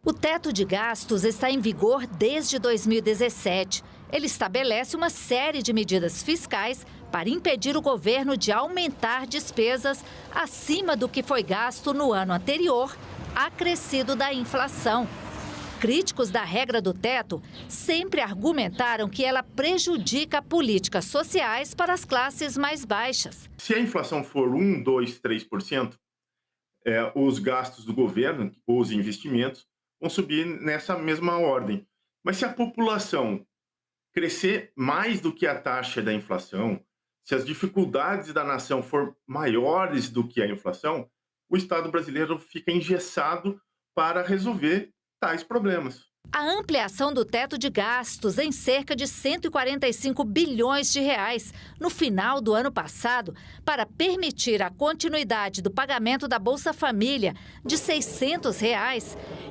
O teto de gastos está em vigor desde 2017. Ele estabelece uma série de medidas fiscais para impedir o governo de aumentar despesas acima do que foi gasto no ano anterior, acrescido da inflação. Críticos da regra do teto sempre argumentaram que ela prejudica políticas sociais para as classes mais baixas. Se a inflação for 1, 2, 3%, os gastos do governo, os investimentos, vão subir nessa mesma ordem. Mas se a população crescer mais do que a taxa da inflação, se as dificuldades da nação for maiores do que a inflação, o Estado brasileiro fica engessado para resolver tais problemas. A ampliação do teto de gastos em cerca de 145 bilhões de reais no final do ano passado para permitir a continuidade do pagamento da Bolsa Família de R$ 600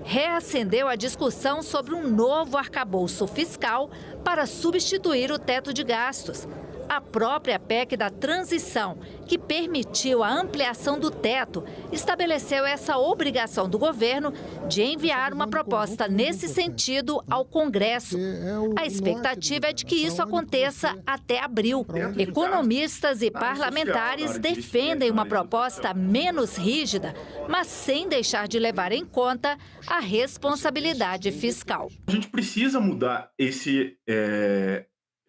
reacendeu a discussão sobre um novo arcabouço fiscal para substituir o teto de gastos. A própria PEC da transição, que permitiu a ampliação do teto, estabeleceu essa obrigação do governo de enviar uma proposta nesse sentido ao Congresso. A expectativa é de que isso aconteça até abril. Economistas e parlamentares defendem uma proposta menos rígida, mas sem deixar de levar em conta a responsabilidade fiscal. A gente precisa mudar esse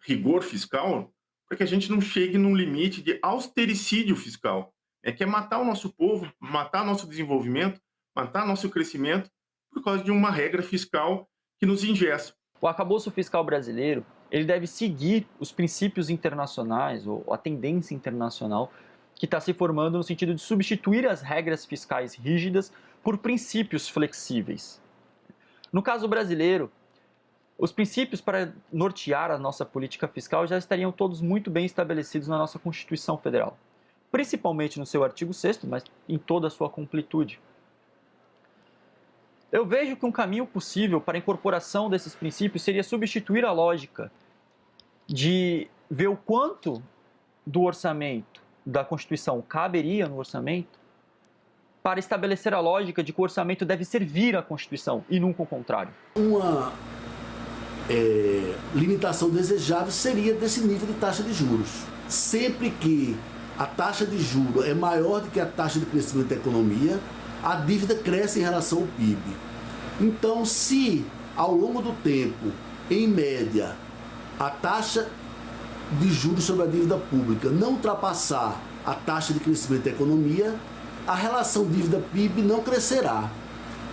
rigor fiscal para que a gente não chegue num limite de austericídio fiscal, que é matar o nosso povo, matar nosso desenvolvimento, matar nosso crescimento por causa de uma regra fiscal que nos engessa. O arcabouço fiscal brasileiro, ele deve seguir os princípios internacionais, ou a tendência internacional que está se formando no sentido de substituir as regras fiscais rígidas por princípios flexíveis. No caso brasileiro, os princípios para nortear a nossa política fiscal já estariam todos muito bem estabelecidos na nossa Constituição Federal, principalmente no seu artigo 6º, mas em toda a sua completude. Eu vejo que um caminho possível para a incorporação desses princípios seria substituir a lógica de ver o quanto do orçamento da Constituição caberia no orçamento, para estabelecer a lógica de que o orçamento deve servir à Constituição e nunca o contrário. Uma limitação desejável seria desse nível de taxa de juros. Sempre que a taxa de juros é maior do que a taxa de crescimento da economia, a dívida cresce em relação ao PIB. Então, se ao longo do tempo, em média, a taxa de juros sobre a dívida pública não ultrapassar a taxa de crescimento da economia, a relação dívida-PIB não crescerá.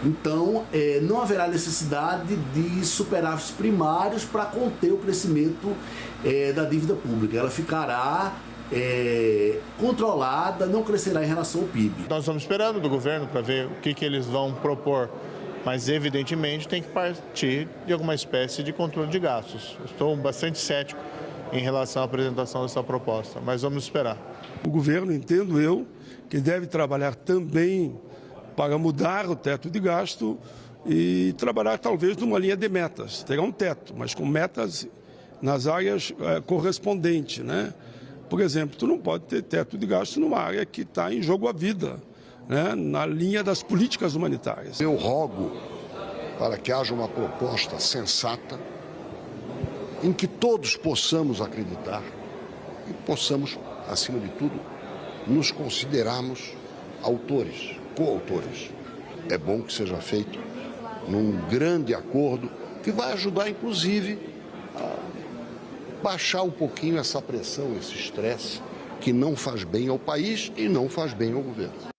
Então, não haverá necessidade de superávites primários para conter o crescimento da dívida pública. Ela ficará controlada, não crescerá em relação ao PIB. Nós estamos esperando do governo para ver o que eles vão propor, mas evidentemente tem que partir de alguma espécie de controle de gastos. Estou bastante cético em relação à apresentação dessa proposta, mas vamos esperar. O governo, entendo eu, que deve trabalhar também para mudar o teto de gasto e trabalhar talvez numa linha de metas. Terá um teto, mas com metas nas áreas correspondentes, né? Por exemplo, tu não pode ter teto de gasto numa área que está em jogo a vida, né? Na linha das políticas humanitárias. Eu rogo para que haja uma proposta sensata em que todos possamos acreditar e possamos, acima de tudo, nos considerarmos autores, coautores. É bom que seja feito num grande acordo que vai ajudar, inclusive, a baixar um pouquinho essa pressão, esse estresse que não faz bem ao país e não faz bem ao governo.